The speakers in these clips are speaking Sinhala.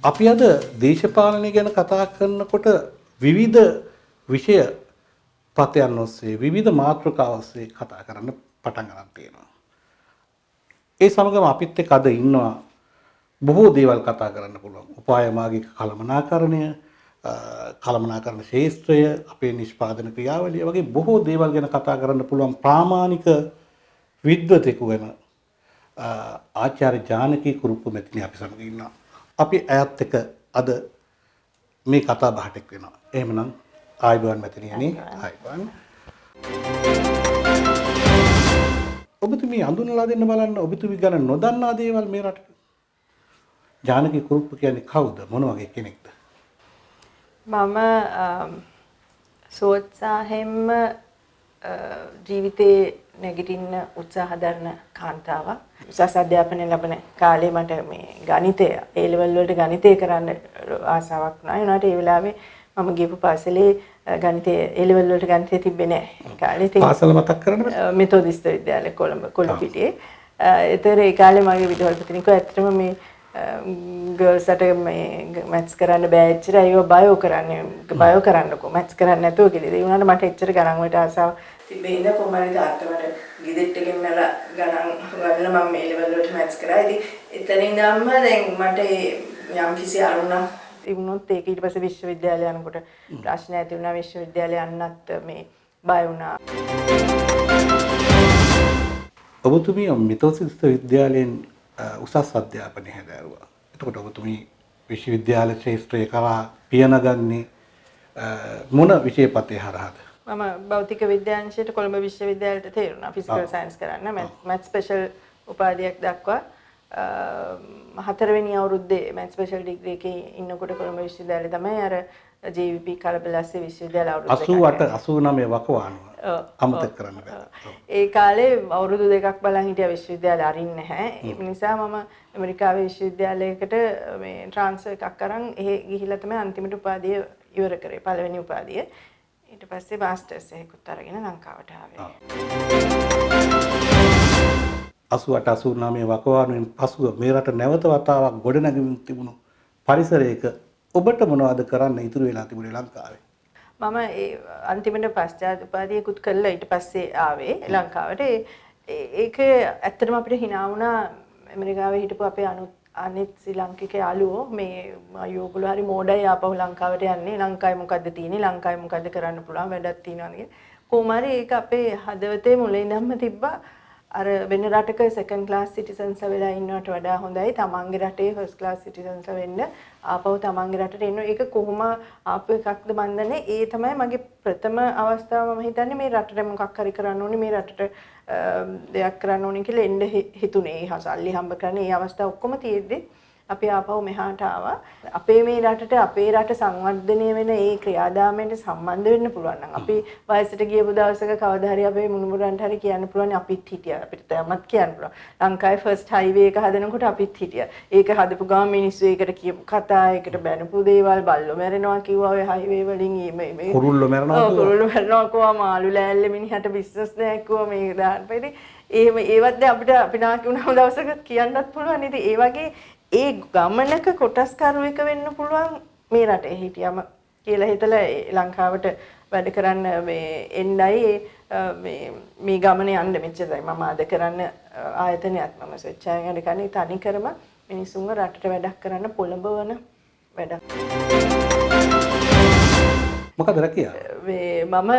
අපි අද දේශපාලනය ගැන කතා කරනකොට විවිධ විෂය පතයන් ඔස්සේ විවිධ මාතෘකා ඔස්සේ කතා කරන්න පටන් ගන්න තියෙනවා. ඒ සමගම අපිත් එක්ක අද ඉන්නවා බොහෝ දේවල් කතා කරන්න පුළුවන්. උපායමාර්ගික කළමනාකරණය, කළමනාකරණ ශාස්ත්‍රය, අපේ නිෂ්පාදන ක්‍රියාවලිය වගේ බොහෝ දේවල් ගැන කතා කරන්න පුළුවන් ප්‍රාමාණික විද්වතෙකු වෙන ආචාර්ය ජානකී කුරුප්පු මැතිණිය අපි සමග ඉන්නවා. අපි ඇයත් එක්ක අද මේ කතා බහට එක් වෙනවා. එහෙමනම් ආයුබෝවන් මැතිණියනි. ආයුබෝවන්. ඔබතුමී අඳුනලා දෙන්න බලන්න ඔබතුමී ගැන නොදන්නා දේවල් මේ රටේ. ජානකී කුරුප්පු කියන්නේ කවුද? මොන වගේ කෙනෙක්ද? මම සෝත්සාහෙන්ම ජීවිතේ නැගිටින්න උත්සාහ දරන කාන්තාවක්. උසස් අධ්‍යාපනය ලැබෙන කාලේ මට මේ ගණිතය A level වලට ගණිතය කරන්න ආසාවක් නැහැ. ඒ වුණාට ඒ වෙලාවේ මම ගිහපු පාසලේ ගණිතය A level වලට ගණිතය තිබ්බේ නැහැ. කාලේ පාසල මතක් කරන්න මෙතෝදිස්ත විද්‍යාලය කොළඹිටියේ. ඒතර ඒ කාලේ මගේ විදුහල්පතිනිකෝ ඇත්තටම මේ ගර්ල්ස් අට මේ මැත්ස් කරන්න බෑ එච්චර අයව බයෝ කරන්නකෝ මැත්ස් කරන්න නැතුව කියලා. ඒ වුණාට මට එච්චර ගණන් වලට ආසාව තිබ්බේ ඉඳ කොහමද තාත්තමට ගෙදෙට්ට ගෙන්නලා ගණන් ගන්න මම මේ ලෙවල් වලට මැත්ස් කරා. ඉතින් එතන ඉඳන්ම දැන් මට යම් කිසි අරුණක් තිබුණොත් ඒක ඊට පස්සේ විශ්වවිද්‍යාලය යනකොට ප්‍රශ්න ඇති වුණා. විශ්වවිද්‍යාලය යන්නත් මේ බය වුණා. ඔබතුමිය මෙතෝදිස්ත විද්‍යාලයෙන් උසස් අධ්‍යාපනය හැදෑරුවා. එතකොට ඔබතුමී විශ්වවිද්‍යාල ශාස්ත්‍රය කරා පියනගන්නේ මොන විෂය පතේ හරහාද? මම භෞතික විද්‍යාංශයට කොළඹ විශ්වවිද්‍යාලයට තේරුණා. ෆිසිකල් සයන්ස් කරන්න මැත් ස්පෙෂල් උපාධියක් දක්වා 4 වෙනි අවුරුද්දේ මැත් ස්පෙෂල් ඩිග්‍රී එකේ ඉන්නකොට කොළඹ විශ්වවිද්‍යාලේ තමයි අර JVP කලබලස්සේ විශ්වවිද්‍යාල අවුරුදු 88 89 වකවානුව අමතක කරන්න බෑ. ඒ කාලේ අවුරුදු 2ක් බලන් හිටියා විශ්වවිද්‍යාලය අරින්නේ නැහැ. ඒ නිසා මම ඇමරිකාවේ විශ්වවිද්‍යාලයකට මේ ට්‍රාන්ස්ෆර් එකක් අරන් එහෙ ගිහිල්ලා තමයි අන්තිමට උපාධිය ඉවර කරේ. පළවෙනි උපාධිය. ඊට පස්සේ මාස්ටර්ස් එකකුත් අරගෙන ලංකාවට ආවේ. 88 89 වකවානුවෙන් පසුව මේ රට නැවත වතාවක් ගොඩනැගෙමින් තිබුණු පරිසරයක ඔබට මොනවද කරන්න ඉතුරු වෙලා තිබුණේ ලංකාවේ? මම ඒ අන්තිමට පශ්චාත් උපාධියකුත් කළා ඊට පස්සේ ආවේ ලංකාවට. ඒක ඇත්තටම අපිට hina වුණා. ඇමරිකාවේ හිටපු අපේ අනිත් ශ්‍රී ලාංකික යාළුවෝ මේ අයෝගොල්ලෝ හරි මෝඩයි ආපහු ලංකාවට යන්නේ. ලංකාවේ මොකද්ද තියෙන්නේ? ලංකාවේ මොකද්ද කරන්න පුළුවන් වැඩක් තියෙනවද කියලා. කොහොම හරි ඒක අපේ හදවතේ මුලින් ඉඳන්ම තිබ්බා. අර වෙන රටක සෙකන්ඩ් ක්ලාස් සිටිසන්ස් වෙලා ඉන්නවට වඩා හොඳයි තමන්ගේ රටේ ෆස්ට් ක්ලාස් සිටිසන්ස් වෙන්න ආපහු තමන්ගේ රටට එන්න. ඒක කොහොම ආපු එකක්ද මන් දන්නේ. ඒ තමයි මගේ ප්‍රථම අවස්ථාව. මම හිතන්නේ මේ රටට මොකක් හරි කරන්න ඕනේ, මේ රටට දෙයක් කරන්න ඕනේ කියලා එන්න හිතුනේ. ඒ සල්ලි හම්බ කරන්න ඒ අවස්ථාව ඔක්කොම තියෙද්දි අපි ආපහු මෙහාට ආවා. අපේ මේ රටට අපේ රට සංවර්ධනය වෙන ඒ ක්‍රියාදාමයට සම්බන්ධ වෙන්න පුළුවන් නම් අපි වයසට ගියපු දවසක කවදා හරි අපේ මුණුබුරන්ට හරි කියන්න පුළුවන් අපිත් හිටියා. අපිට තමත් කියන්න පුළුවන්. ලංකාවේ ෆස්ට් හයිවේ එක හදනකොට අපිත් හිටියා. ඒක හදපු ගමන් මිනිස්සු ඒකට කියපු කතා, ඒකට බැනපු දේවල්, බල්ලෝ මැරෙනවා කිව්වා ඔය හයිවේ වලින් මේ කුරුල්ලෝ මැරෙනවා කිව්වා මාළු ලෑල්ලේ මිනිහට බිස්නස් නැහැ කිව්වා මේ දාන්න. එහෙම ඒවත් දැන් අපිට පිනාකි වුණාම දවසක කියන්නත් පුළුවන්. ඉතින් ඒ වගේ ඒ ගමනක කොටස්කරුවෙක් වෙන්න පුළුවන් මේ රටේ හිටියම කියලා හිතලා ලංකාවට වැඩ කරන්න මේ එන්නයි මේ ගමන යන්න මෙච්චරයි මම අද කරන්න ආයතනයත් මම ස්වච්ඡායතනය කරන්නේ තනිකරම මිනිසුන්ව රටට වැඩක් කරන්න පොළඹවන වැඩක්. මොකද රකියා? මම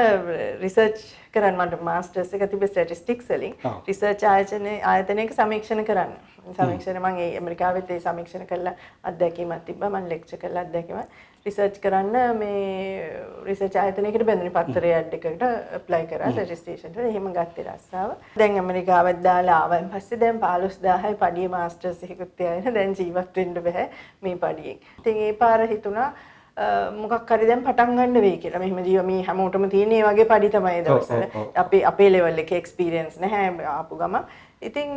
රිසර්ච් කරන්න මට මාස්ටර්ස් එක තිබ්බේ ස්ටැටිස්ටික්ස් වලින් රිසර්ච් ආයතනයක සමීක්ෂණ කරන්න. සමීක්ෂණ මම ඒ ඇමරිකාවෙත් ඒ සමීක්ෂණ කළා අත්දැකීමක් තිබ්බා. මම ලෙක්චර් කළා අත්දැකීම. රිසර්ච් කරන්න මේ රිසර්ච් ආයතනයකට බැඳුනේ පත්තරය ඇඩ් එකකට ඇප්ලයි කරා රෙජිස්ට්‍රේෂන් එක. එහෙම ගත්තේ රස්සාව. දැන් ඇමරිකාවට දාලා ආවන් පස්සේ දැන් 15000යි පඩිය මාස්ටර්ස් එකකුත් තියාගෙන දැන් ජීවත් වෙන්න බෑ මේ පඩියෙන්. ඉතින් ඒ පාර හිතුණා මොකක් හරි දැන් පටන් ගන්න වෙයි කියලා. මෙහෙම ජීව මේ හැමෝටම තියෙන මේ වගේ පඩි තමයි දවසවල. අපේ ලෙවල් එකේ එක්ස්පීරියන්ස් නැහැ ආපු ගම. ඉතින්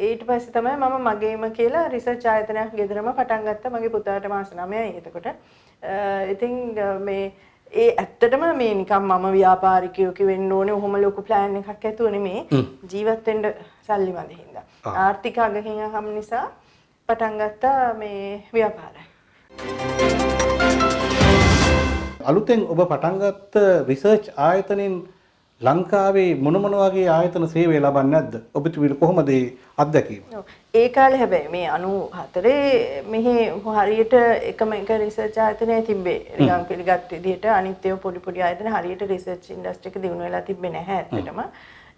ඊට පස්සේ තමයි මම මගේම කියලා රිසර්ච් ආයතනයක් ගෙදරම පටන් ගත්තා. මගේ පුතාට මාස 9යි එතකොට. ඉතින් මේ ඒ ඇත්තටම මේ නිකන් මම ව්‍යාපාරිකයෝ වෙන්න ඕනේ ඔහොම ලොකු ප්ලෑන් එකක් ඇතුව නෙමේ ජීවත් වෙන්න සල්ලි මැද හින්දා. ආර්ථික අගහිඟකම් නිසා පටන් ගත්තා මේ ව්‍යාපාරය. අලුතෙන් ඔබ පටන් ගත්ත රිසර්ච් ආයතනෙන් ලංකාවේ මොන වගේ ආයතන සේවය ලබන්නේ නැද්ද? ඔබතුමීට කොහොමද ඒ අත්දැකීම? ඒ කාලේ හැබැයි මේ 94 මෙහි හරියට එකම එක රිසර්ච් ආයතනය තිබ්බේ. නිකන් පිළිගත් විදිහට අනිත් ඒවා පොඩි ආයතන හරියට රිසර්ච් ඉන්ඩස්ට්‍රි එක දිනු වෙලා තිබ්බේ නැහැ ඇත්තටම.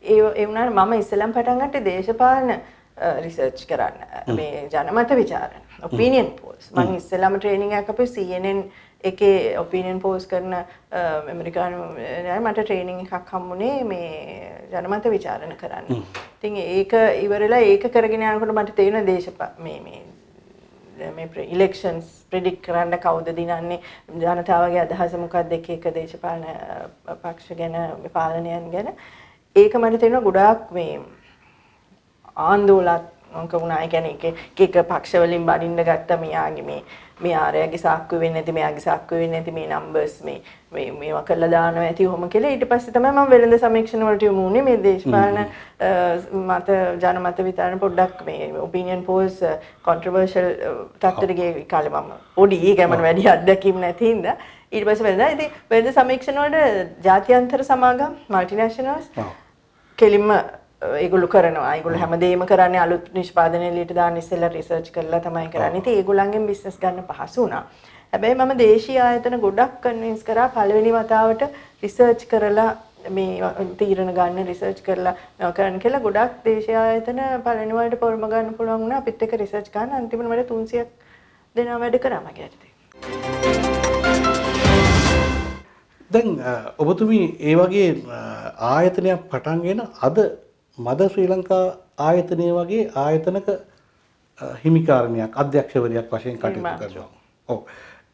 ඒ වුණාට මම ඉස්සෙල්ලම පටන් ගත්තේ දේශපාලන රිසර්ච් කරන්න. මේ ජනමත විචාරණ, ඔපිනියන් පෝල්ස්. මම ඉස්සෙල්ලාම ට්‍රේනින් එකක් අපේ CNN එකේ ඔපිනියන් පෝල්ස් කරන ඇමරිකානු මට ට්‍රේනින් එකක් හම්බුනේ මේ ජනමත විචාරණ කරන්න. ඉතින් ඒක ඉවරලා ඒක කරගෙන යනකොට මට තේරෙන මේ ඉලෙක්ෂන්ස් ප්‍රෙඩික්ට් කරන්න කවුද දිනන්නේ, ජනතාවගේ අදහස මොකක්ද, එක දේශපාලන පක්ෂ ගැන, පාලනයන් ගැන. ඒක මට තේරෙනවා ගොඩාක් මේ ආందోලනක වුණා. ඒ කියන්නේ එක පක්ෂ වලින් බඩින්න ගත්ත මෙයාගේ මේ ආරයගේ සාක්කුව වෙන්නේ නැති, මෙයාගේ සාක්කුව වෙන්නේ නැති, මේ නම්බර්ස් මේවා කරලා දානවා ඇති ඔහොම කියලා. ඊට පස්සේ තමයි මම වෙළඳ සමීක්ෂණ වලට යමු වුණේ. මේ දේශපාලන ජනමත විතරන පොඩ්ඩක් මේ ඔපිනියන් පෝල්ස් කොන්ට්‍රොවර්ෂල් තත්ත්වෙට ගිය කාලේ මම පොඩි ඒකම වැඩි අත්දැකීම් නැති හින්දා ඊට පස්සේ ඉතින් වෙළඳ සමීක්ෂණ වලට ජාත්‍යන්තර සමාගම් මල්ටිනේෂනල්ස් කෙලින්ම ඒගොල්ලෝ කරනවා. ඒගොල්ලෝ හැමදේම කරන්නේ අලුත් නිෂ්පාදන එළියට දාන්න ඉස්සෙල්ලා රිසර්ච් කරලා තමයි කරන්නේ. ඉතින් ඒගොල්ලන්ගෙන් බිස්නස් ගන්න පහසු වුණා. හැබැයි මම දේශීය ආයතන ගොඩක් කන්වින්ස් කරා පළවෙනි වතාවට රිසර්ච් කරලා මේ තීරණ ගන්න, රිසර්ච් කරලා කරන්න කියලා. ගොඩක් දේශීය ආයතන පළවෙනි වලට පොරම ගන්න පුළුවන් වුණා. අපිත් එක්ක රිසර්ච් ගන්න අන්තිමට මට 300ක් දෙනා වැඩ කරා මගේ යටතේ. දැන් ඔබතුමී ඒ වගේ ආයතනයක් පටන්ගෙන අද මද ශ්‍රී ලංකා ආයතනය වගේ ආයතනක හිමිකාරණයක්, අධ්‍යක්ෂවරයක් වශයෙන් කටයුතු කරනවා. ඔව්.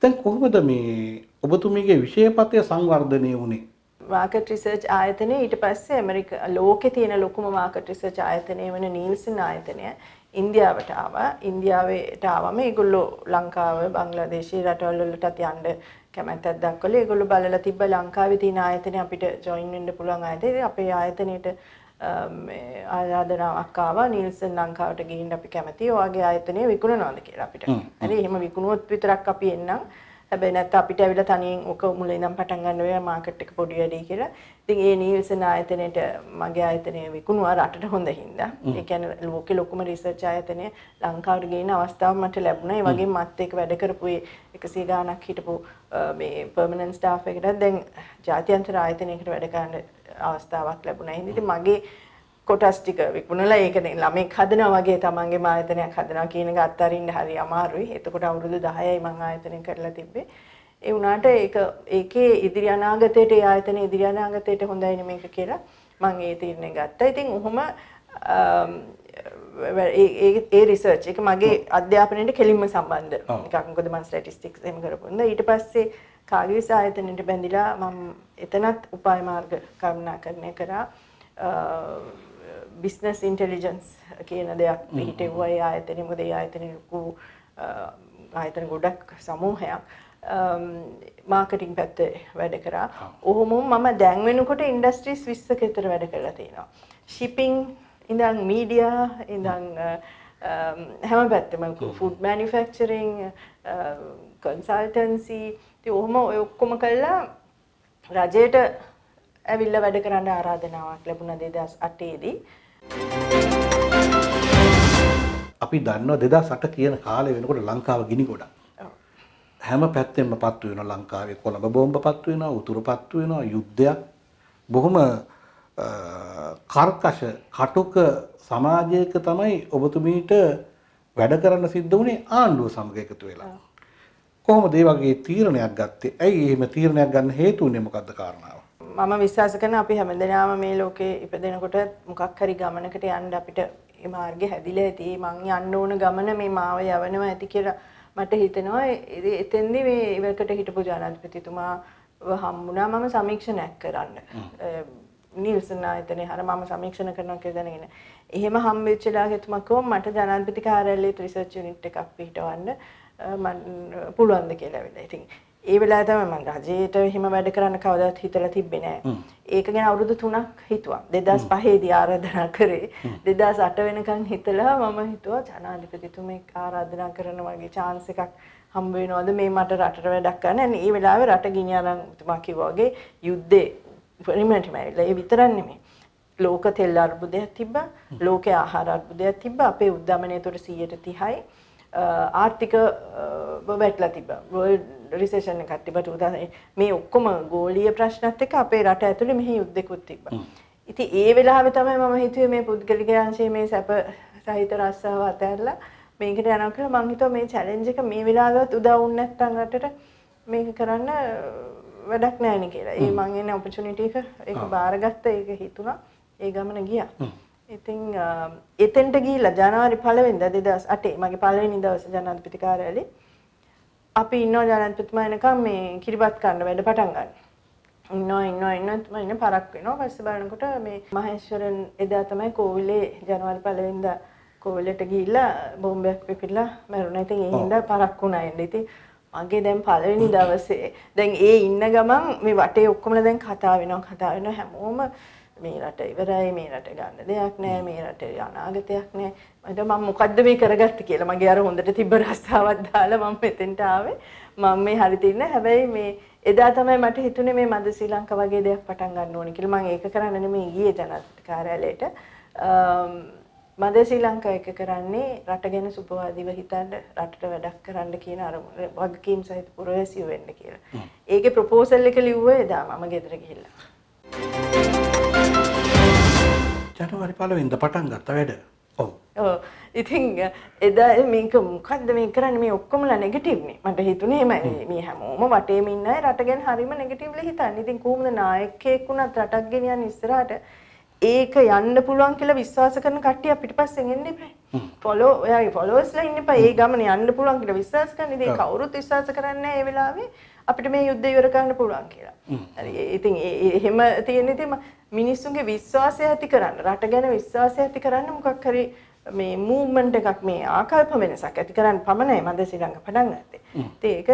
දැන් කොහොමද මේ ඔබතුමීගේ විෂයපතය සංවර්ධනය වුණේ? මාකට් රිසර්ච් ආයතනය ඊට පස්සේ ලෝකේ තියෙන ලොකුම මාකට් රිසර්ච් ආයතනය වෙන නීල්සන් ආයතනය ඉන්දියාවට ආවා. ඉන්දියාවට ආවම ඒගොල්ලෝ ලංකාව, බංග්ලාදේශී රටවල් වලටත් යන්න කැමැත්තක් දක්වලා ඒගොල්ලෝ බලලා තිබ්බ ලංකාවේ තියෙන ආයතන අපිට ජොයින් වෙන්න පුළුවන් ආයතන. අපේ ආයතනයේට මේ ආරාධනාවක් ආවා නීල්සන් ලංකාවට ගිහින් අපි කැමතියි ඔයගේ ආයතනය විකුණනවාද කියලා අපිට. හරි එහෙම විකුණුවොත් විතරක් අපි එන්නම්. හැබැයි නැත්නම් අපිට ඇවිල්ලා තනියෙන් ඔක මුලින් ඉඳන් පටන් ගන්න වෙයි මාකට් එක පොඩි වැඩි කියලා. ඉතින් ඒ නීල්සන් ආයතනයේට මගේ ආයතනය විකුණුවා රටට හොඳ හින්දා. ඒ කියන්නේ ලෝකේ ලොකුම රිසර්ච් ආයතනය ලංකාවට ගේන අවස්ථාව මට ලැබුණා. ඒ වගේම මත් එක්ක වැඩ කරපු 100 ගාණක් හිටපු මේ පර්මනන්ට් ස්ටාෆ් එකටත් දැන් ජාත්‍යන්තර ආයතනයකට වැඩ කරන්න අවස්ථාවක් ලැබුණා. ඉතින් මගේ කොටස් ටික විකුණලා ඒක ළමෙක් හදනවා වගේ තමන්ගේ ආයතනයක් හදනවා කියන එක අත්හරින්න හරි අමාරුයි. එතකොට අවුරුදු 10යි මම ආයතනය කරලා තිබ්බේ. ඒ වුණාට ඒකේ ඉදිරි අනාගතයට ඒ ආයතනයේ ඉදිරි අනාගතයට හොඳයි මේක කියලා මම ඒ තීරණය ගත්තා. ඉතින් ඔහොම ඒ රිසර්ච් එක මගේ අධ්‍යාපනයට කෙලින්ම සම්බන්ධ එකක්. මොකද මම ස්ටැටිස්ටික්ස් එහෙම කරපු නිසා. ඊට පස්සේ කාගිරිස ආයතනයට බැඳිලා මම එතනත් උපාය මාර්ග කර්මනාකරණය කරා. බිස්නස් ඉන්ටෙලිජන්ස් කියන දෙයක් පිහිටෙව්වා ඒ ආයතනෙ. මොකද ඒ ආයතනේ ලොකු ආයතන ගොඩක් සමූහයක් මාකටිං පැත්තේ වැඩ කරා. ඔහොම මම දැන් වෙනකොට ඉන්ඩස්ට්‍රීස් 20ක විතර වැඩ කරලා තියෙනවා. ෂිපින් ඉඳන් මීඩියා ඉඳන් හැම පැත්තෙම ෆුඩ් මැනුෆැක්චරින් කන්සල්ටන්සි ඉතින් ඔහොම ඔය ඔක්කොම කළා රජයට ඇවිල්ලා වැඩ කරන්න ආරාධනාවක් ලැබුණා 2008 දී. අපි දන්නවා 2008 කියන කාලේ වෙනකොට ලංකාව ගිනි ගොඩක්. හැම පැත්තෙම පත්තු වෙනවා. ලංකාවේ කොළඹ බෝම්බ පත්තු වෙනවා, උතුරු පත්තු වෙනවා, යුද්ධයක්. බොහොම කර්කශ කටුක සමාජයක තමයි ඔබතුමීට වැඩ කරන්න සිද්ධ වුණේ ආණ්ඩුව සමග එකතු වෙලා. කොහොමද ඒ වගේ තීරණයක් ගත්තේ? ඇයි එහෙම තීරණයක් ගන්න හේතු වුණේ මොකද්ද කාරණාව? මම විශ්වාස කරන අපි හැමදෙනාම මේ ලෝකේ ඉපදෙනකොට මොකක් හරි ගමනකට යන්න අපිට මේ මාර්ගය හැදිලා ඇති. මං යන්න ඕන ගමන මේ මාව යවනවා ඇති කියලා මට හිතෙනවා. එතෙන්දී මේ ඉවකට හිටපු ජනාධිපතිතුමාව හම්බුණා මම සමීක්ෂණයක් කරන්න. නීල්සන් ආයතනයේ හර මම සමීක්ෂණ කරනවා කියලා දැනගෙන. එහෙම හම්බෙච්ච ලාගෙතුමා කිව්වා මට ජනාධිපති කාර්යාලයේ රිසර්ච් යුනිට් එකක් පිහිටවන්න මම පුළුවන්ද කියලා වෙලා. ඉතින් ඒ වෙලාවේ තමයි මම රජයට එහෙම වැඩ කරන්න කවදාවත් හිතලා තිබ්බේ නෑ. ඒක ගැන අවුරුදු 3ක් හිතුවා. 2005 දී ආරාධනා කරේ. 2008 වෙනකන් හිතලා මම හිතුවා ජනාධිපතිතුමෙක් ආරාධනා කරන වගේ chance එකක් හම්බ වෙනවද මේ මට රටට වැඩක් කරන්න. අනේ ඒ වෙලාවේ රට ගිනි අරන් තුමා කිව්වා වගේ යුද්ධේ පරිමන්ටි මැරිලා ඒ විතරක් නෙමෙයි. ලෝක තෙල් අර්බුදයක් තිබ්බා. ලෝකයේ ආහාර අර්බුදයක් තිබ්බා. අපේ උද්දමනය උඩ 130යි. ආර්ථික වැටලා තිබ්බා. වර්ල්ඩ් රිසෙෂන් එකක් තිබ්බා. මේ ඔක්කොම ගෝලීය ප්‍රශ්නත් එක්ක අපේ රට ඇතුලේ මෙහි යුද්ධෙකුත් තිබ්බා. ඉතින් ඒ වෙලාවේ තමයි මම හිතුවේ මේ පුද්ගලික අංශයේ මේ සැප සහිත රස්සාව අතහැරලා මේකට යනවා කියලා. මම හිතුවා මේ චැලෙන්ජ් එක මේ වෙලාවවත් උදා වුනේ නැත්නම් රටට මේක කරන්න වැඩක් නැහැ නේ කියලා. ඒ මං එන්නේ ඔපචුනිටි එක ඒක බාරගත්ත ඒක හිතුණා. ඒ ගමන ගියා. ඉතින් එතෙන්ට ගිහිල්ලා ජනවාරි 1 වෙනිදා 2008 මගේ පළවෙනි දවසේ ජනාධිපති කාර්යාලේ අපි ඉන්නවා ජනාධිපතිතුමා එනකම් මේ කිරිබත් කන්න වැඩ පටන් ගන්න. ඉන්නවා ඉන්න පරක් වෙනවා. පස්සේ බලනකොට මේ මහේශ්වරන් එදා තමයි කෝවිලේ ජනවාරි 1 වෙනිදා කෝවිලට ගිහිල්ලා බෝම්බයක් පිපිලා මැරුණා. ඉතින් ඒ හින්දා පරක් වුණා එන්නේ. ඉතින් මගේ දැන් පළවෙනි දවසේ දැන් ඒ ඉන්න ගමන් මේ වටේ ඔක්කොමලා දැන් කතා වෙනවා හැමෝම මේ රට ඉවරයි මේ රට ගන්න දෙයක් නැහැ මේ රට අනාගතයක් නැහැ මම මොකද්ද මේ කරගත්තේ කියලා මගේ අර හොඳට තිබ්බ රස්සාවක් දාලා මම මෙතෙන්ට ආවේ මම මේ හරි තින්න හැබැයි මේ එදා තමයි මට හිතුනේ මේ මද ශ්‍රී ලංකා වගේ දෙයක් පටන් ගන්න ඕනේ කියලා මම ඒක කරන්න නෙමෙයි ගියේ ජනාධිපති කාර්යාලයට මද ශ්‍රී ලංකා එක කරන්නේ රට ගැන සුබවාදීව හිතන්න රටට වැඩක් කරන්න කියන අරමුණ වගකීම් සහිත පුරවැසියෝ වෙන්න කියලා. ඒකේ ප්‍රොපෝසල් එක ලිව්වේ එදා මම ගෙදර ගිහිල්ලා. ජනවාරි 1 වෙනිදා පටන් ගත්ත වැඩ. ඔව්. ඉතින් එදා මේක මොකද්ද මේ කරන්නේ මේ ඔක්කොමලා නෙගටිව් නේ. මට හිතුනේ එහෙමයි මේ හැමෝම වටේම ඉන්න අය රට ගැන හරිම නෙගටිව්ලි හිතන්නේ. ඉතින් කොහොමද නායකයෙක් වුණත් රටක් ගෙනියන්න ඉස්සරහට ඒක යන්න පුළුවන් කියලා විශ්වාස කරන කට්ටිය පිටිපස්සෙන් එන්න එපා. ඔයාගේ ෆලෝවර්ස්ලා ඉන්න එපා. ඒ ගමන යන්න පුළුවන් කියලා විශ්වාස කරන. ඉතින් කවුරුත් විශ්වාස කරන්නේ නැහැ ඒ වෙලාවේ අපිට මේ යුද්ධය ඉවර කරන්න පුළුවන් කියලා. හරි. ඉතින් එහෙම තියෙන ඉතින් මිනිස්සුන්ගේ විශ්වාසය ඇති කරන්න රට ගැන විශ්වාසය ඇති කරන්න මොකක් හරි මේ මූව්මන්ට් එකක් මේ ආකල්ප වෙනසක් ඇති කරන්න පමණයි මද ශ්‍රී ලංකා පටන් ගත්තේ. ඉතින් ඒක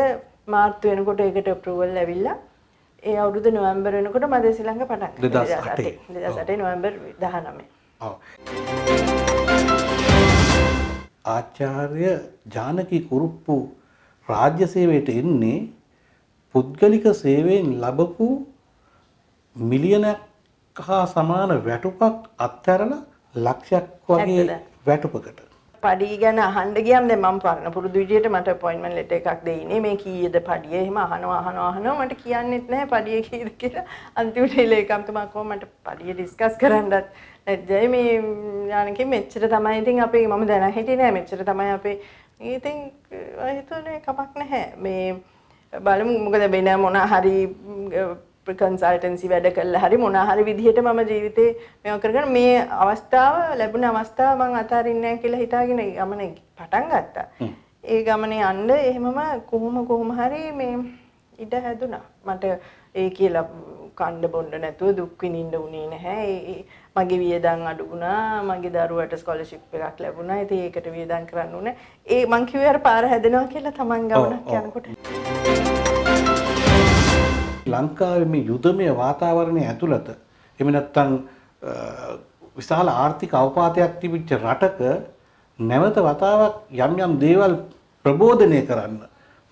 මාර්තු වෙනකොට ඒකට අප්‍රූවල් ඇවිල්ලා ඒ අවුරුදු නොවැම්බර් වෙනකොට මද ශ්‍රී ලංකා පටන් ගත්තා 2008 නොවැම්බර් 19. ඔව්. ආචාර්ය ජානකි කුරුප්පු රාජ්‍ය සේවයට එන්නේ පුද්ගලික සේවයෙන් ලැබපු මිලියනක් හා සමාන වැටුපක් අත්හැරලා ලක්ෂයක් වගේ වැටුපකට. පඩි ගැන අහන්න ගියම් දැන් මම පරණ පුරුදු විදියට මට අපොයින්ට්මන්ට් ලෙටර් එකක් දෙයිනේ මේ කීයද පඩිය එහෙම අහනවා මට කියන්නෙත් නැහැ පඩිය කීයද කියලා අන්තිමට ලේකම්තුමා කොහොම මට පඩිය ඩිස්කස් කරන්නත් ලැජ්ජයි මේ යානකි මෙච්චර තමයි ඉතින් අපි මම දැන හිටියේ නෑ මෙච්චර තමයි අපේ ඉතින් හිතුනේ කමක් නැහැ මේ බලමු මොකද වෙන මොන හරි කන්සල්ටන්සි වැඩ කළා හරි මොන හරි විදිහට මම ජීවිතේ මේව කරගෙන මේ අවස්ථාව ලැබුණ අවස්ථාව මම අතාරින්නේ නැහැ කියලා හිතාගෙන ගමන පටන් ගත්තා. ඒ ගමනේ යන්න එහෙමම කොහොම හරි මේ ඉඩ හැදුනා. මට ඒ කියලා කන්න බොන්න නැතුව දුක් විඳින්න උනේ නැහැ. මගේ වියදම් අඩු වුණා. මගේ දරුවට ස්කෝලර්ෂිප් එකක් ලැබුණා. ඉතින් ඒකට වියදම් කරන්න උනේ. ඒ මං කිව්වේ අර පාර හැදෙනවා කියලා Taman ගමනක් යනකොට. ලංකාවේ මේ යුදමය වාතාවරණය ඇතුළත එහෙම නැත්නම් විශාල ආර්ථික අවපාතයක් තිබිච්ච රටක නැවත වතාවක් යම් දේවල් ප්‍රබෝධනය කරන්න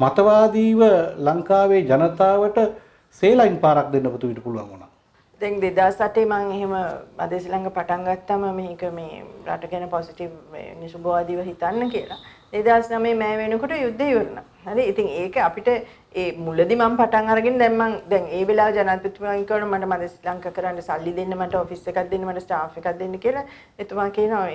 මතවාදීව ලංකාවේ ජනතාවට සේලයින් පාරක් දෙන්න පුතුවිට පුළුවන් වුණා. දැන් 2008 මම එහෙම මද ශ්‍රී ලංකා පටන් ගත්තම මේක මේ රට ගැන පොසිටිව් මේ සුබවාදීව හිතන්න කියලා. 2009 මෑ වෙනකොට යුද්ධය ඉවරනා. හරි. ඉතින් ඒක අපිට ඒ මුලදී මම පටන් අරගෙන දැන් ඒ වෙලාව ජනාධිපතිතුමාගෙන් කියනවා මට මද ශ්‍රී ලංකා කරන්න සල්ලි දෙන්න මට ඔෆිස් එකක් දෙන්න මට ස්ටාෆ් එකක් දෙන්න කියලා. එතුමා කියනවා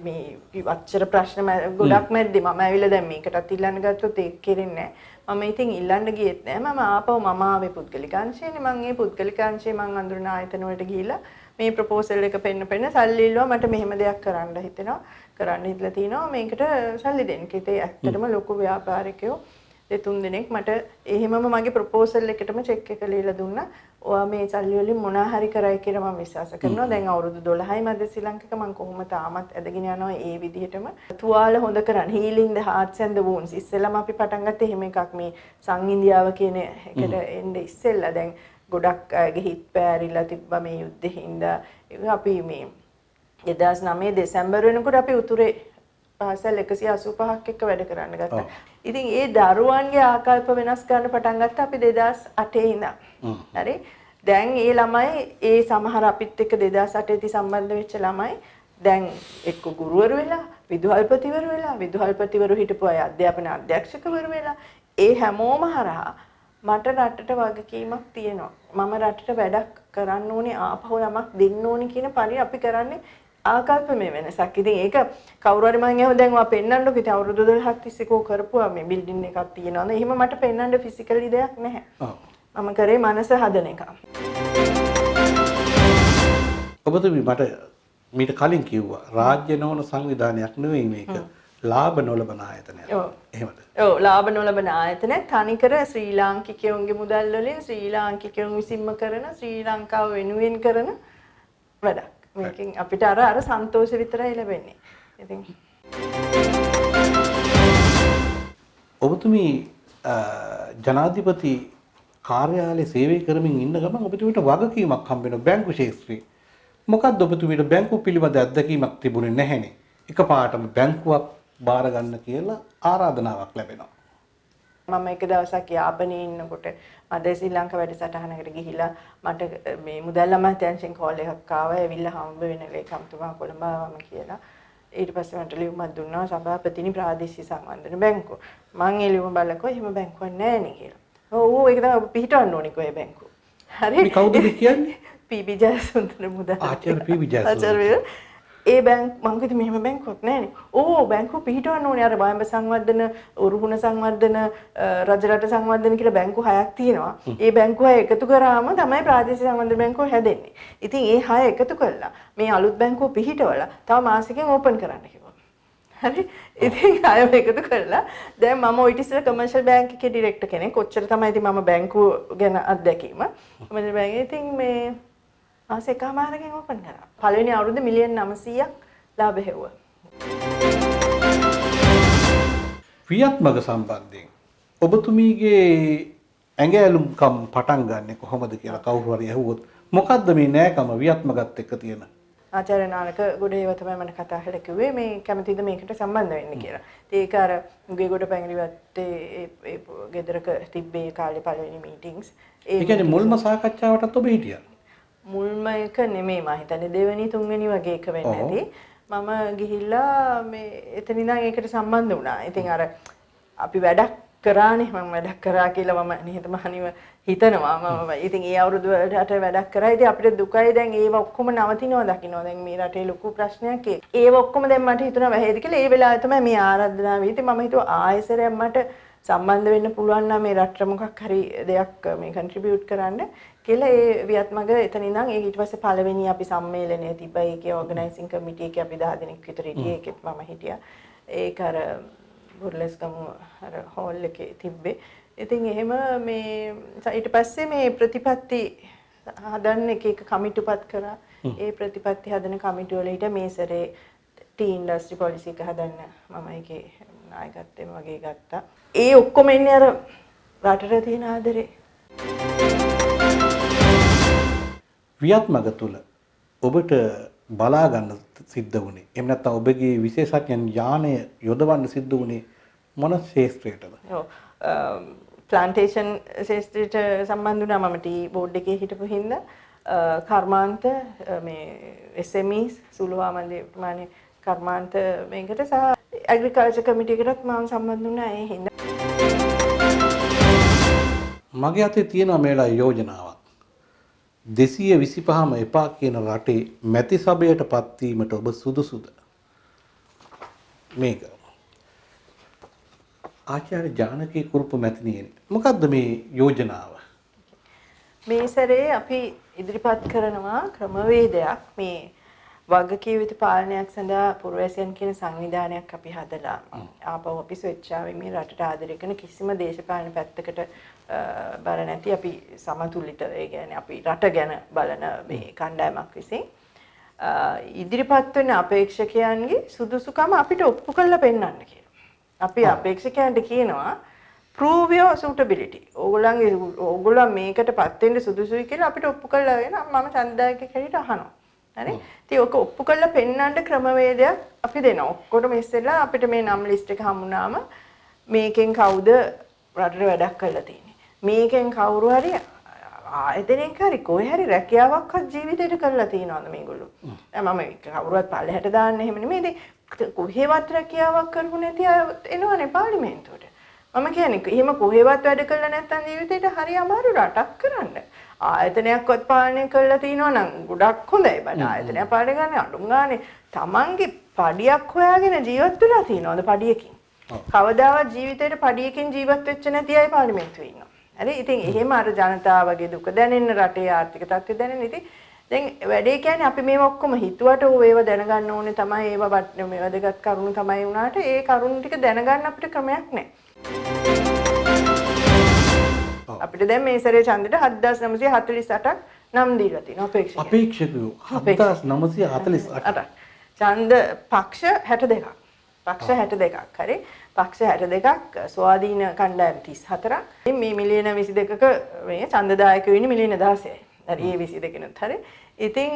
මේ අච්චර ප්‍රශ්න ගොඩක් මැද්දේ මම ඇවිල්ලා දැන් මේකටත් ඉල්ලන්න ගත්තොත් ඒක කෙරෙන්නේ නැහැ. මම ඉතින් ඉල්ලන්න ගියෙත් නැහැ. මම ආපහු මම ආවේ පුද්ගලිකාංශයේනේ. මම ඒ පුද්ගලිකාංශයේ මම අඳුරන ආයතන වලට ගිහිල්ලා මේ ප්‍රොපෝසල් එක පෙන්න සල්ලි ඉල්ලුවා මට මෙහෙම දෙයක් කරන්න හිතෙනවා. කරන්න හිතලා තිනවා මේකට සල්ලි දෙන්න. කිතේ ඇත්තටම ලොකු ව්‍යාපාරිකයෝ දෙතුන් දිනක් මට එහෙමම මගේ ප්‍රොපෝසල් එකටම චෙක් එක ලියලා දුන්නා. ඔයා මේ සල්ලි වලින් මොනා හරි කරයි කියලා මම විශ්වාස කරනවා. දැන් අවුරුදු 12යි මැද ශ්‍රී ලංකේක මම කොහොම තාමත් ඇදගෙන යනවා ඒ විදිහටම. තුවාල හොඳ කරන්න healing the hearts and the wounds. ඉස්සෙල්ලාම අපි පටන් ගත්තේ එහෙම එකක් මේ සංඉන්දියාව කියන එකට එන්න ඉස්සෙල්ලා දැන් ගොඩක් අයගේ හිත් පෑරිලා තිබ්බා මේ යුද්ධෙ හින්දා. ඒක අපි මේ 2009 දෙසැම්බර් වෙනකොට අපි උතුරේ පාසල් 185ක් එක්ක වැඩ කරන්න ගත්තා. ඉතින් ඒ දරුවන්ගේ ආකල්ප වෙනස් කරන්න පටන් ගත්තා අපි 2008 ඉඳන්. හරි. දැන් ඒ ළමයි ඒ සමහර අපිත් එක්ක 2008 දී සම්බන්ධ වෙච්ච ළමයි දැන් එක්ක ගුරුවරු වෙලා, විදුහල්පතිවරු වෙලා, විදුහල්පතිවරු හිටපු අය අධ්‍යාපන අධ්‍යක්ෂකවරු වෙලා ඒ හැමෝම හරහා මට රටට වගකීමක් තියෙනවා. මම රටට වැඩක් කරන්න ඕනේ, ආපහු යමක් දෙන්න ඕනේ කියන පරිදි අපි කරන්නේ ආකල්ප මේ වෙනසක්. ඉතින් ඒක කවුරු හරි මම එහෙම දැන් ඔයා පෙන්නන්නකො ඉතින් අවුරුදු 12ක් තිස්සේ කෝ කරපුවා මේ බිල්ඩින් එකක් තියෙනවාද? එහෙම මට පෙන්නන්න ෆිසිකලි දෙයක් නැහැ. මම කරේ මනස හදන එක. ඔබතුමී මට මීට කලින් කිව්වා රාජ්‍ය නොවන සංවිධානයක් නෙවෙයි මේක. ලාභ නොලබන ආයතනයක්. එහෙමද? ඔව් ලාභ නොලබන ආයතනයක් තනිකර ශ්‍රී ලාංකිකයන්ගේ මුදල් වලින් ශ්‍රී ලාංකිකයන් විසින්ම කරන ශ්‍රී ලංකාව වෙනුවෙන් කරන වැඩක්. මේකෙන් අපිට අර සන්තෝෂ විතරයි ලැබෙන්නේ. ඉතින් ඔබතුමී ජනාධිපති කාර්යාලයේ සේවය කරමින් ඉන්න ගමන් ඔබතුමීට වගකීමක් හම්බ වෙන බැංකු ශාස්ත්‍රයේ. මොකක්ද ඔබතුමීට බැංකුව පිළිබඳ අත්දැකීමක් තිබුණේ නැහැනේ. එකපාරටම බැංකුවක් බාර ගන්න කියලා ආරාධනාවක් ලැබෙනවා. මම එක දවසක් යාපනයේ ඉන්නකොට මද ශ්‍රී ලංකා වැඩසටහනකට ගිහිලා මට මේ මුදල් අමාත්‍යාංශයෙන් කෝල් එකක් ආවා. ඇවිල්ලා හම්බ වෙන ලේකම්තුමා කොළඹ ආවම කියලා. ඊට පස්සේ මට ලියුමක් දුන්නා සභාපතිනි ප්‍රාදේශීය සංවර්ධන බැංකුව. මං ඒ ලියුම බලලා එහෙම බැංකුවක් නැහැ නේ කියලා. ඔව් ඒක තමයි පිටවන්න ඕනේ කොයි බැංකුව. හරි. මේ කවුද කියන්නේ? පීබී ජයසුන්දර මුදල්. ආචාර්ය පීබී ජයසුන්දර. ආචාර්ය ඒ බැංක් මං කිව්වේ මෙහෙම බැංකුවක් නැහැනේ. ඕ බැංකුව පිහිටවන්න ඕනේ. අර වයඹ සංවර්ධන, උරුහුණ සංවර්ධන, රජරට සංවර්ධන කියලා බැංකු 6ක් තියෙනවා. ඒ බැංකු 6 එකතු කරාම තමයි ප්‍රාදේශීය සංවර්ධන බැංකුව හැදෙන්නේ. ඉතින් ඒ 6 එකතු කළා මේ අලුත් බැංකුව පිහිටවලා තව මාසෙකින් ඕපන් කරන්න කිව්වා. හරි. ඉතින් ආයෙම එකතු කරලා දැන් මම ඔය ඉතින් කමර්ෂල් බැංක් එකේ ඩිරෙක්ටර් කෙනෙක්. කොච්චර තමයි ඉතින් මම බැංකුව ගැන අත්දැකීම. කමර්ෂල් බැංකේ ඉතින් මේ මාස එකමාරකින් ඕපන් කරා. පළවෙනි අවුරුද්දේ මිලියන් 900ක් ලාභ හෙව්වා. ක්‍රියාත්මක සම්බන්ධයෙන් ඔබතුමීගේ ඇඟැලුම්කම් පටන් ගන්නෙ කොහොමද කියලා කවුරු හරි ඇහුවොත් මොකද්ද මේ නෑකම ව්‍යාත්මකත් එක්ක තියෙන? ආචාර්ය නාලක ගොඩේව තමයි මම කතා කරලා කිව්වේ මේ කැමතිද මේකට සම්බන්ධ වෙන්න කියලා. ඒක අර උගේ ගොඩ පැංගිරිවත්තේ ඒ ගෙදරක තිබ්බේ කාලේ පළවෙනි මීටින්ග්ස්. ඒ කියන්නේ මුල්ම සාකච්ඡාවටත් ඔබ හිටියා? මුල්ම එක නෙමෙයි මම හිතන්නේ දෙවෙනි තුන්වෙනි වගේ එක වෙන්න ඇති. මම ගිහිල්ලා මේ එතන ඉඳන් ඒකට සම්බන්ධ වුණා. ඉතින් අර අපි වැඩක් කරානේ මම වැඩක් කරා කියලා මම නිහතමානීව හිතනවා. මම ඉතින් ඒ අවුරුදු වලට වැඩක් කරා. ඉතින් අපිට දුකයි දැන් ඒව ඔක්කොම නවතිනවා දකින්නවා. දැන් මේ රටේ ලොකු ප්‍රශ්නයක් ඒක. ඒව ඔක්කොම දැන් මට හිතුණා වැහෙද කියලා. ඒ වෙලාවේ තමයි මේ ආරාධනාව ඉතින් මම හිතුවා ආයෙසරයක් මට සම්බන්ධ වෙන්න පුළුවන් නම් මේ රටට මොකක් හරි දෙයක් මේ කන්ට්‍රිබියුට් කරන්න කියලා ඒ වියත්මග එතන ඉඳන් ඒ ඊට පස්සේ පළවෙනි අපි සම්මේලනය තිබ්බා. ඒකේ ඕගනයිසිං කමිටි එකේ අපි 10 දෙනෙක් විතර හිටියේ. ඒකෙත් මම හිටියා. ඒක අර බුර්ලස්ගම අර හෝල් එකේ තිබ්බේ. ඉතින් එහෙම මේ ඊට පස්සේ මේ ප්‍රතිපත්ති හදන්න එක කමිටුපත් කරා. ඒ ප්‍රතිපත්ති හදන කමිටු වල හිට මේ සැරේ ටී ඉන්ඩස්ට්‍රි පොලිසි එක හදන්න මම ඒකේ නායකත්වයෙන් වගේ ගත්තා. ඒ ඔක්කොම එන්නේ අර රටට තියෙන ආදරේ. ව්‍යාත්මක තුල ඔබට බලා ගන්න සිද්ධ වුණේ එහෙම නැත්නම් ඔබගේ විශේෂඥ ඥානය යොදවන්න සිද්ධ වුණේ මොන ශාස්ත්‍රයටද? ඔව් ප්ලාන්ටේෂන් ශාස්ත්‍රයට සම්බන්ධ වුණා මම ටී බෝඩ් එකේ හිටපු හින්දා කර්මාන්ත මේ SMEs සුළුවා මන්දේ ප්‍රමාණය කර්මාන්ත මේකට සහ ඇග්‍රිකල්චර් කමිටි එකටත් මම සම්බන්ධ වුණා ඒ හින්දා. මගේ අතේ තියෙනවා මේලා යෝජනාවක්. 225ම එපා කියන රටේ මැති සභයට පත්වීමට ඔබ සුදුසුද? මේක ආචාර්ය ජානකී කුරුප්පු මැතිණියනි මොකද්ද මේ යෝජනාව? මේ සැරේ අපි ඉදිරිපත් කරනවා ක්‍රමවේදයක් මේ වගකීම් යුතු පාලනයක් සඳහා පුරවැසියන් කියන සංවිධානයක් අපි හදලා ආපහු අපි ස්වේච්ඡාවෙන් මේ රටට ආදරය කරන කිසිම දේශපාලන පැත්තකට බර නැති අපි සමතුලිත ඒ කියන්නේ අපි රට ගැන බලන මේ කණ්ඩායමක් විසින් ඉදිරිපත් වෙන අපේක්ෂකයන්ගේ සුදුසුකම අපිට ඔප්පු කරලා පෙන්වන්න කියලා. අපි අපේක්ෂකයන්ට කියනවා prove your suitability. ඕගොල්ලෝ මේකටපත් වෙන්න සුදුසුයි කියලා අපිට ඔප්පු කරලා වෙන මම ඡන්දදායකයෙක් හැටියට අහනවා. හරි? ඉතින් ඔක ඔප්පු කරලා පෙන්වන්න ක්‍රමවේදයක් අපි දෙනවා. ඔක්කොටම ඉස්සෙල්ලා අපිට මේ නම් ලිස්ට් එක හම්බුනාම මේකෙන් කවුද රටට වැඩක් කරලා තියෙන්නේ? මේකෙන් කවුරු හරි ආයතනයෙන් හරි කොහේ හරි රැකියාවක්වත් ජීවිතේට කරලා තියනවද මේගොල්ලෝ? මම කවුරුවත් පල්ලෙහාට දාන්න එහෙම නෙමෙයි. ඉතින් කොහේවත් රැකියාවක් කරපු නැති අය එනවනේ පාර්ලිමේන්තුවට. මම කියන්නේ එහෙම කොහෙවත් වැඩ කළා නැත්නම් ජීවිතේට හරි අමාරු රටක් කරන්න. ආයතනයක්වත් පාලනය කරලා තියනවා නම් ගොඩක් හොඳයි. බට ආයතනය පාලනය කරන්නේ අඳුම් ගානේ තමන්ගේ පඩියක් හොයාගෙන ජීවත් වෙලා තියනවාද පඩියකින්. කවදාවත් ජීවිතේට පඩියකින් ජීවත් වෙච්ච නැති අය පාර්ලිමේන්තුවේ ඉන්නවා. හරි ඉතින් එහෙම අර ජනතාවගේ දුක දැනෙන්න රටේ ආර්ථික තත්ත්වය දැනෙන්න ඉතින් දැන් වැඩේ කියන්නේ අපි මේව ඔක්කොම හිතුවට ඒව දැනගන්න ඕනේ තමයි ඒව මේ වැදගත් කරුණු තමයි වුණාට ඒ කරුණු ටික දැනගන්න අපිට ක්‍රමයක් නැහැ. අපිට දැන් මේ සැරේ ඡන්දෙට 7948ක් නම් දීලා තියෙනවා අපේක්ෂකයෝ 7948 ඡන්ද පක්ෂ 62ක් පක්ෂ 62ක් හරි පක්ෂ 62ක් ස්වාධීන කණ්ඩායම් 34ක් මේ මිලියන 22ක මේ ඡන්දදායකයෝ ඉන්නේ මිලියන 16යි හරි ඒ 22 හරි ඉතින්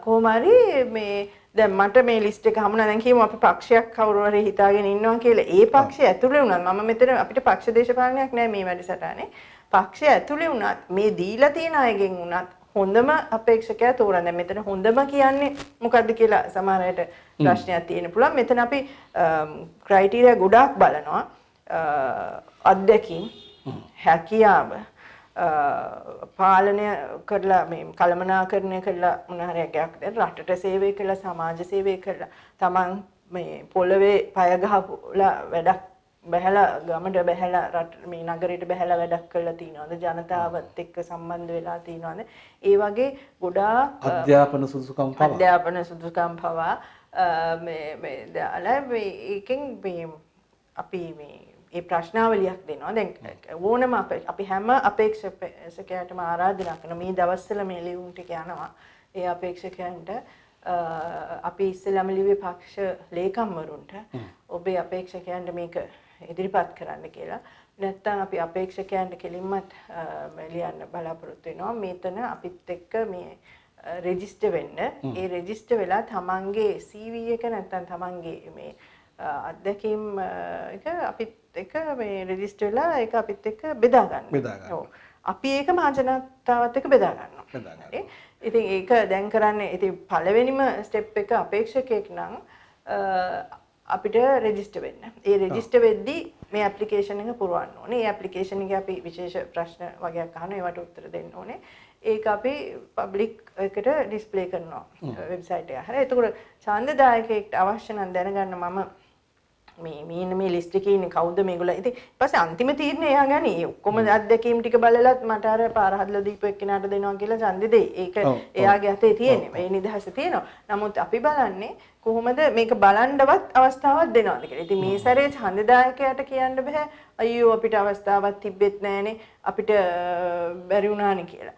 කොහොම හරි මේ දැන් මට මේ ලිස්ට් එක හමුණා දැන් කියමු අපි පක්ෂයක් කවුරු හරි හිතාගෙන ඉන්නවා කියලා ඒ පක්ෂය ඇතුලේ වුණත් මම මෙතන අපිට පක්ෂ දේශපාලනයක් නැහැ මේ වැඩසටහනේ පක්ෂය ඇතුලේ වුණත් මේ දීලා තියෙන අයගෙන් වුණත් හොඳම අපේක්ෂකයා තෝරන්න. දැන් මෙතන හොඳම කියන්නේ මොකද්ද කියලා සමහර අයට ප්‍රශ්නයක් තියෙන්න පුළුවන්. මෙතන අපි ක්‍රයිටීරියා ගොඩාක් බලනවා. අත්දැකීම්, හැකියාව, පාලනය කරලා මේ කළමනාකරණය කරලා මොන හරි එකක් රටට සේවය කළා, සමාජ සේවය කළා. Taman මේ පොළවේ පය ගහලා වැඩක් බහැලා ගමට බහැලා රට මේ නගරයට බහැලා වැඩක් කරලා තියනවාද ජනතාවත් එක්ක සම්බන්ධ වෙලා තියනවාද ඒ වගේ ගොඩාක් අධ්‍යාපන සුදුසුකම් පවා මේ දාලා මේකෙන් මේ අපි මේ ප්‍රශ්නාවලියක් දෙනවා දැන් ඕනම අපි හැම අපේක්ෂකයටම ආරාධනා කරන මේ දවස්වල මේ ලියුම් ටික යනවා ඒ අපේක්ෂකයන්ට අපි ඉස්සෙල්ලාම ලිව්වේ පක්ෂ ලේකම්වරුන්ට ඔබේ අපේක්ෂකයන්ට මේක ඉදිරිපත් කරන්න කියලා. නැත්නම් අපි අපේක්ෂකයන්ට කෙලින්මත් ලියන්න බලාපොරොත්තු වෙනවා. මෙතන අපිත් එක්ක මේ රෙජිස්ටර් වෙන්න. ඒ රෙජිස්ටර් වෙලා තමන්ගේ CV එක නැත්නම් තමන්ගේ මේ අත්දැකීම් එක අපිත් එක්ක මේ රෙජිස්ටර් වෙලා ඒක අපිත් එක්ක බෙදා ගන්න. ඔව්. අපි ඒක මහජනතාවත් එක්ක බෙදා ගන්නවා. ඉතින් ඒක දැන් කරන්නේ ඉතින් පළවෙනිම ස්ටෙප් එක අපේක්ෂකයෙක් නම් අපිට රෙජිස්ටර් වෙන්න. ඒ රෙජිස්ටර් වෙද්දී මේ ඇප්ලිකේෂන් එක පුරවන්න ඕනේ. ඒ ඇප්ලිකේෂන් එකේ අපි විශේෂ ප්‍රශ්න වගේක් අහනවා. ඒවට උත්තර දෙන්න ඕනේ. ඒක අපි පබ්ලික් එකට ඩිස්ප්ලේ කරනවා වෙබ්සයිට් එක. හරි. එතකොට ඡන්දදායකයෙක්ට අවශ්‍ය නම් දැනගන්න මම මේ ලිස්ට් එකේ ඉන්නේ කවුද මේගොල්ලෝ. ඉතින් ඊපස්සේ අන්තිම තීරණය එයා ගනි. ඔක්කොම අත්දැකීම් ටික බලලත් මට අර පාර හදලා දීපු එක්කෙනාට දෙනවා කියලා ඡන්දෙ දෙයි. ඒක එයාගේ අතේ තියෙන්නේ. මේ නිදහස තියෙනවා. නමුත් අපි බලන්නේ කොහොමද මේක බලන්නවත් අවස්ථාවක් දෙනවද කියලා. ඉතින් මේ සැරේ ඡන්දදායකයාට කියන්න බෑ අයියෝ අපිට අවස්ථාවක් තිබෙත් නැහනේ අපිට බැරි වුණානේ කියලා.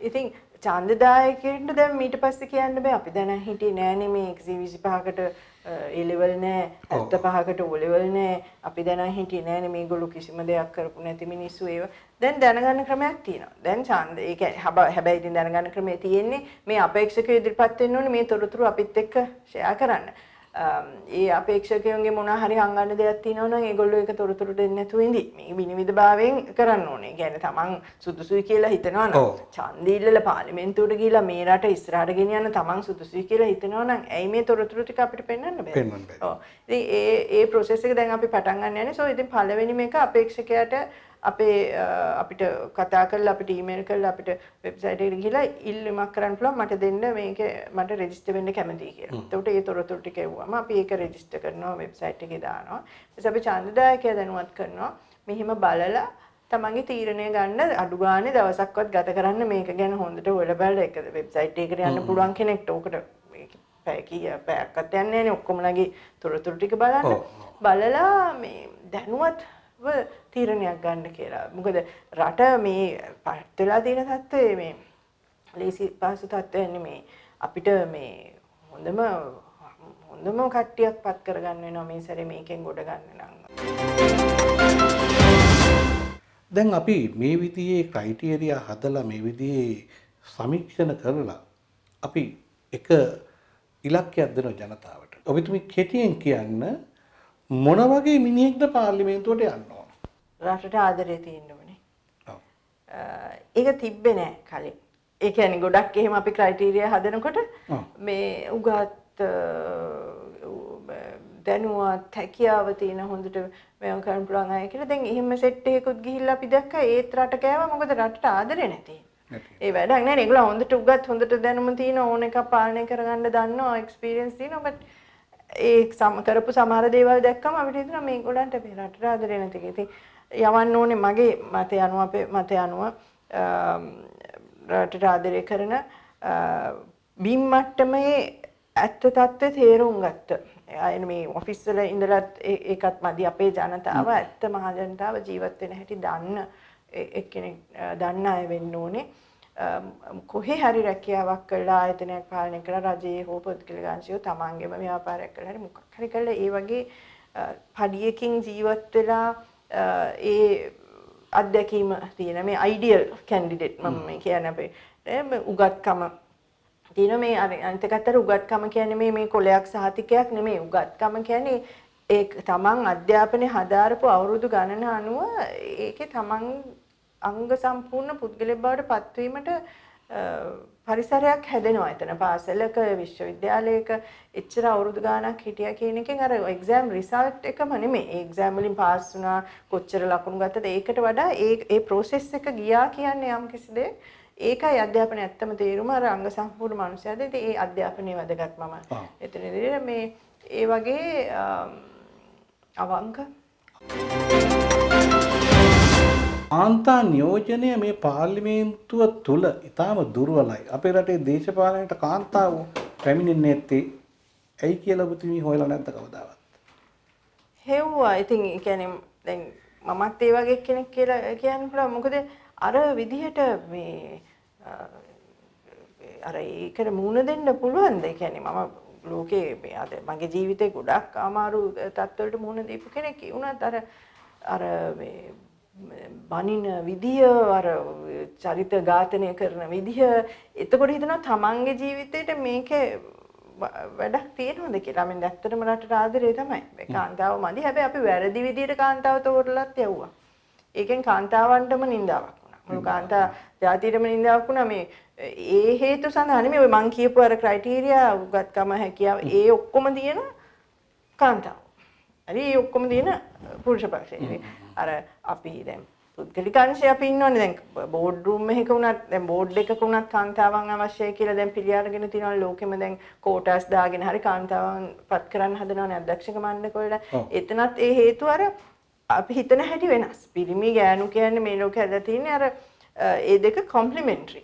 ඉතින් ඡන්දදායකයන්ට දැන් ඊට පස්සේ කියන්න බෑ අපි දැන හිටියේ නෑනේ මේ 125කට A level නෑ 75කට O level නෑ අපි දැන හිටියේ නෑනේ මේගොල්ලෝ කිසිම දෙයක් කරපු නැති මිනිස්සු ඒව දැන් දැනගන්න ක්‍රමයක් තියෙනවා. දැන් ඡන්ද ඒ කියන්නේ හැබැයි ඉතින් දැනගන්න ක්‍රමය තියෙන්නේ මේ අපේක්ෂකයෝ ඉදිරිපත් වෙන්න ඕනේ මේ තොරතුරු අපිත් එක්ක ෂෙයා කරන්න. ඒ අපේක්ෂකයන්ගේ මොන හරි හංගන්න දෙයක් තියෙනවා නම් ඒගොල්ලෝ ඒක තොරතුරු දෙන්නේ නැතුව ඉඳි. මේ විනිවිදභාවයෙන් කරන්න ඕනේ. ඒ කියන්නේ තමන් සුදුසුයි කියලා හිතනවා නම් ඡන්ද ඉල්ලලා පාර්ලිමේන්තුවට ගිහිලා මේ රට ඉස්සරහට ගෙනියන්න තමන් සුදුසුයි කියලා හිතනවා නම් ඇයි මේ තොරතුරු ටික අපිට පෙන්වන්න බැහැ? ඔව්. ඉතින් ඒ process එක දැන් අපි පටන් ගන්න යන්නේ. සෝ ඉතින් පළවෙනි මේක අපේක්ෂකයාට අපිට කතා කරලා අපිට ඊමේල් කරලා අපිට වෙබ්සයිට් එකට ගිහලා ඉල්ලීමක් කරන්න පුළුවන් මට දෙන්න මේක මට රෙජිස්ටර් වෙන්න කැමතියි කියලා. එතකොට ඒ තොරතුරු ටික එවුවම අපි ඒක රෙජිස්ටර් කරනවා වෙබ්සයිට් එකේ දානවා. ඊට අපි ඡන්දදායකයා දැනුවත් කරනවා. මෙහිම බලලා තමන්ගේ තීරණය ගන්න අඩු ගානේ දවසක්වත් ගත කරන්න මේක ගැන හොඳට හොයලා බලලා ඒක වෙබ්සයිට් එකකට යන්න පුළුවන් කෙනෙක්ට ඕකට පැය පැයක්වත් යන්නේ නැහැනේ ඔක්කොමලගේ තොරතුරු ටික බලන්න. බලලා මේ දැනුවත්ව තීරණයක් ගන්න කියලා. මොකද රට මේ පත් වෙලා තියෙන තත්ත්වයේ මේ ලේසි පහසු තත්ත්වයක් නෙමේ. අපිට මේ හොඳම කට්ටියක් පත් කරගන්න වෙනවා මේ සැරේ මේකෙන් ගොඩ ගන්න නම්. දැන් අපි මේ විදිහේ ක්‍රයිටීරියා හදලා මේ විදිහේ සමීක්ෂණ කරලා අපි එක ඉලක්කයක් දෙන ජනතාවට. ඔබතුමී කෙටියෙන් කියන්න මොන වගේ මිනිහෙක්ද පාර්ලිමේන්තුවට යන්න ඕන? රටට ආදරේ තියෙන්න ඕනේ. ඔව්. ඒක තිබ්බේ නෑ කලින්. ඒ කියන්නේ ගොඩක් එහෙම අපි ක්‍රයිටීරියා හදනකොට මේ උගත් දැනුවත් හැකියාව තියෙන හොඳට මේව කරන්න පුළුවන් අය කියලා දැන් එහෙම සෙට් එකකුත් ගිහිල්ලා අපි දැක්කා ඒත් රට කෑවා මොකද රටට ආදරේ නැති. ඒ වැඩක් නෑ ඒගොල්ලෝ හොඳට උගත් හොඳට දැනුම තියෙන ඕන එකක් පාලනය කරගන්න දන්නවා එක්ස්පීරියන්ස් තියෙනවා බට් ඒ කරපු සමහර දේවල් දැක්කම අපිට හිතෙනවා මේගොල්ලන්ට මේ රටට ආදරේ නැති කියලා. ඉතින් යවන්න ඕනේ මගේ මතය අනුව අපේ මතය අනුව රටට ආදරය කරන බිම් මට්ටමේ ඇත්ත තත්ත්වය තේරුම් ගත්ත. අය මේ ඔෆිස් වල ඉඳලත් ඒකත් මදි අපේ ජනතාව ඇත්ත මහ ජනතාව ජීවත් වෙන හැටි දන්න එක්කෙනෙක් දන්න අය වෙන්න ඕනේ. කොහේ හරි රැකියාවක් කරලා ආයතනයක් පාලනය කරලා රජයේ හෝ පොත්කලගාංශියෝ තමන්ගේම ව්‍යාපාරයක් කරලා හරි මොකක් හරි කරලා ඒ වගේ පඩියකින් ජීවත් වෙලා ඒ අත්දැකීම තියෙන මේ අයිඩියල් කැන්ඩිඩේට් මම මේ කියන්නේ අපේ උගත්කම තියෙන මේ අනිත් පැත්තට උගත්කම කියන්නේ මේ කොලයක් සහතිකයක් නෙමෙයි උගත්කම කියන්නේ ඒ තමන් අධ්‍යාපනයේ හදාරපු අවුරුදු ගණන අනුව ඒකේ තමන් අංග සම්පූර්ණ පුද්ගලයෙක් බවට පත්වීමට පරිසරයක් හැදෙනවා එතන පාසලක විශ්වවිද්‍යාලයක එච්චර අවුරුදු ගාණක් හිටියා කියන එකෙන් අර එක්සෑම් රිසල්ට් එකම නෙමෙයි ඒ එක්සෑම් වලින් පාස් වුණා කොච්චර ලකුණු ගත්තද ඒකට වඩා ඒ process එක ගියා කියන්නේ යම් කිසි දෙයක් ඒකයි අධ්‍යාපනය ඇත්තම තේරුම අර අංග සම්පූර්ණ මනුස්සයාද ඉතින් ඒ අධ්‍යාපනයේ වැදගත් මම එතනදී මේ ඒ වගේ අවංක කාන්තා නියෝජනය මේ පාර්ලිමේන්තුව තුල ඉතාම දුර්වලයි. අපේ රටේ දේශපාලනයට කාන්තාව පැමිණෙන්නේ නැත්තේ ඇයි කියලා ඔබතුමී හොයලා නැද්ද කවදාවත්? හෙව්වා. ඉතින් ඒ කියන්නේ දැන් මමත් ඒ වගේ කෙනෙක් කියලා කියන්න පුළුවන්. මොකද අර විදිහට මේ අර ඒකට මුහුණ දෙන්න පුළුවන්ද? ඒ කියන්නේ මම ලෝකේ මේ අද මගේ ජීවිතේ ගොඩක් අමාරු තත්ත්වවලට මුහුණ දීපු කෙනෙක්. ඒ වුණත් අර මේ බනින විදිය අර චරිත ඝාතනය කරන විදිය එතකොට හිතනවා තමන්ගේ ජීවිතේට මේකේ වැඩක් තියෙනවද කියලා. මම ඇත්තටම රටට ආදරේ තමයි. මේ කාන්තාව මදි. හැබැයි අපි වැරදි විදියට කාන්තාව තෝරලත් යවුවා. ඒකෙන් කාන්තාවන්ටම නින්දාවක් වුණා. මුළු කාන්තා ජාතියටම නින්දාවක් වුණා. මේ ඒ හේතු සඳහා නෙමෙයි ඔය මං කියපු අර ක්‍රයිටීරියා උගත්කම හැකියාව ඒ ඔක්කොම තියෙන කාන්තාව. හරි ඒ ඔක්කොම තියෙන පුරුෂ පක්ෂයේ. අර අපි දැන් පුද්ගලික අංශය අපි ඉන්නවනේ දැන් බෝඩ් රූම් එකක වුණත් දැන් බෝඩ් එකක වුණත් කාන්තාවන් අවශ්‍යයි කියලා දැන් පිළිඅරගෙන තියෙනවා ලෝකෙම දැන් කෝටාස් දාගෙන හරි කාන්තාවන් පත් කරන්න හදනවනේ අධ්‍යක්ෂක මණ්ඩලක වල. එතනත් ඒ හේතුව අර අපි හිතන හැටි වෙනස්. පිරිමි ගෑනු කියන්නේ මේ ලෝකේ ඇදලා තියෙන්නේ අර ඒ දෙක කොම්ප්ලිමෙන්ටරි.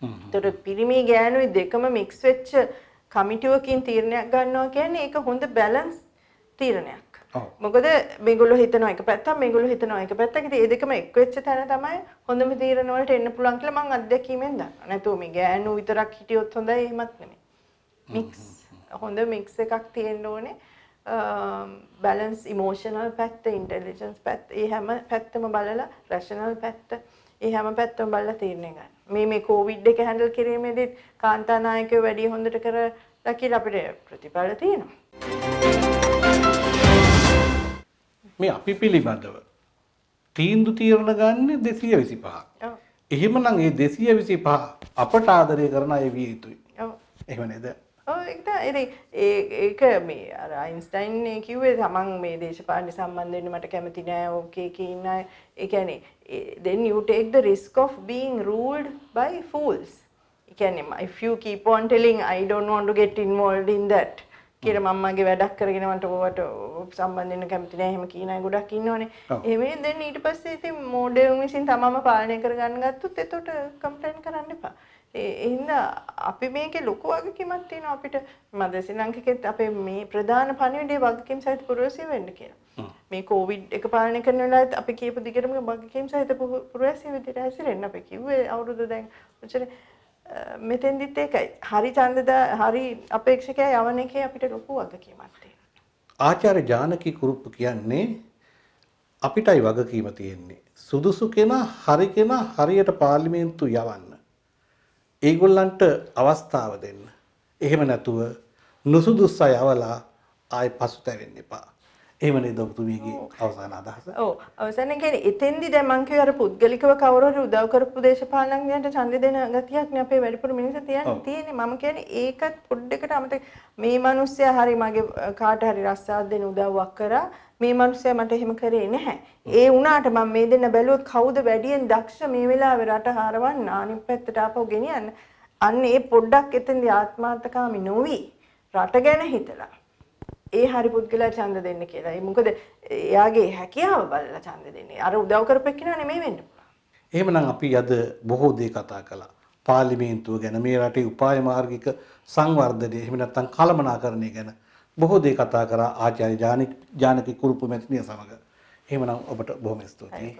ඒතර පිරිමි ගෑනුයි දෙකම මික්ස් වෙච්ච කමිටුවකින් තීරණයක් ගන්නවා කියන්නේ ඒක හොඳ බැලන්ස් තීරණයක්. මොකද මේගොල්ලෝ හිතනවා එක පැත්තක් මේගොල්ලෝ හිතනවා එක පැත්තක්. ඉතින් මේ දෙකම එක් වෙච්ච තැන තමයි හොඳම තීරණ වලට එන්න පුළුවන් කියලා මම අත්දැකීමෙන් දන්නවා. නැතුව මේ ගෑනු විතරක් හිටියොත් හොඳයි එහෙමත් නෙමෙයි. මික්ස් හොඳ මික්ස් එකක් තියෙන්න ඕනේ. බැලන්ස් ඉමෝෂනල් පැත්ත, ඉන්ටෙලිජන්ස් පැත්ත, ඒ හැම පැත්තම බලලා රැෂනල් පැත්ත, ඒ හැම පැත්තම බලලා තීරණය ගන්න. මේ කොවිඩ් එක හැන්ඩල් කිරීමේදී කාන්තා නායකයෝ වැඩි හොඳට කරලා කියලා අපිට ප්‍රතිඵල තියෙනවා. මේ අපි පිළිබඳව තීන්දුව తీරන ගන්නේ 225. එහෙමනම් ඒ 225 අපට ආදරය කරන අය විය යුතුයි. ඔව්. එහෙම නේද? ඔව් ඒක මේ අර අයින්ස්ටයින් කිව්වේ තමන් මේ දේශපාලන සම්බන්ධ වෙන්න මට කැමති නෑ ඕකේ කියන අය. ඒ කියන්නේ then you take the risk of being ruled by fools. ඒ කියන්නේ if you keep on telling I don't want to get involved in that කියලා මම්මගේ වැඩක් කරගෙන මට ඕවට සම්බන්ධ වෙන්න කැමති නෑ එහෙම කියන අය ගොඩක් ඉන්නවනේ. එහෙම දැන් ඊට පස්සේ ඉතින් මොඩර්න් විසින් තමම පාලනය කරගන්න ගත්තොත් එතකොට කම්ප්ලේන්ට් කරන්න එපා. ඒ හින්දා අපි මේකේ ලොකු වගකීමක් තියෙනවා අපිට මද ශ්‍රී ලාංකිකෙත් අපේ මේ ප්‍රධාන පණිවිඩය වගකීම් සහිත පුරවැසිය වෙන්න කියලා. මේ කොවිඩ් එක පාලනය කරන වෙලාවත් අපි කියපු දිගටම වගකීම් සහිත පුරවැසිය විදිහට හැසිරෙන්න අපි කිව්වේ අවුරුදු දැන් ඔච්චර මෙතෙන්දිත් ඒකයි. හරි හරි අපේක්ෂකයා යවන එකේ අපිට ලොකු වගකීමක් තියෙනවා. ආචාර්ය ජානකී කුරුප්පු කියන්නේ අපිටයි වගකීම තියෙන්නේ. සුදුසු කෙනා හරි කෙනා හරියට පාර්ලිමේන්තු යවන්න. ඒගොල්ලන්ට අවස්ථාව දෙන්න. එහෙම නැතුව නුසුදුස්ස යවලා ආයි පසුතැවෙන්න එපා. එහෙම නේද ඔබතුමීගේ අවසාන අදහස? ඔව් අවසානයේ කියන්නේ එතෙන්දි දැන් මං කියව අර පුද්ගලිකව කවුරු හරි උදව් කරපු දේශපාලනඥයන්ට ඡන්දෙ දෙන ගතියක් නේ අපේ වැඩිපුර මිනිස්සු තියෙන්නේ. මම කියන්නේ ඒකත් පොඩ්ඩකට අමතක මේ මිනිස්සයා හරි මගේ කාට හරි රස්සාවක් දෙන උදව්වක් කරා මේ මිනිස්සයා මට එහෙම කරේ නැහැ. ඒ වුණාට මම මේ දෙන්න බැලුවොත් කවුද වැඩියෙන් දක්ෂ මේ වෙලාවේ රට හරවන්න අනිත් පැත්තට ආපහු ගෙනියන්න. අන්න ඒ පොඩ්ඩක් එතෙන්දී ආත්මාර්ථකාමී නොවි රට ගැන හිතලා ඒ හරි පුද්ගලයා ඡන්ද දෙන්න කියලා. ඒ මොකද එයාගේ හැකියාව බලලා ඡන්ද දෙන්නේ. අර උදව් කරපෙන්නා නෙමෙයි වෙන්න පුළුවන්. එහෙමනම් අපි අද බොහෝ දේ කතා කළා. පාර්ලිමේන්තුව ගැන මේ රටේ උපාය මාර්ගික සංවර්ධනය එහෙම නැත්නම් කළමනාකරණය ගැන බොහෝ දේ කතා කරා ආචාර්ය ජානකී කුරුප්පු මැතිණිය සමග. එහෙමනම් ඔබට බොහොම ස්තුතියි.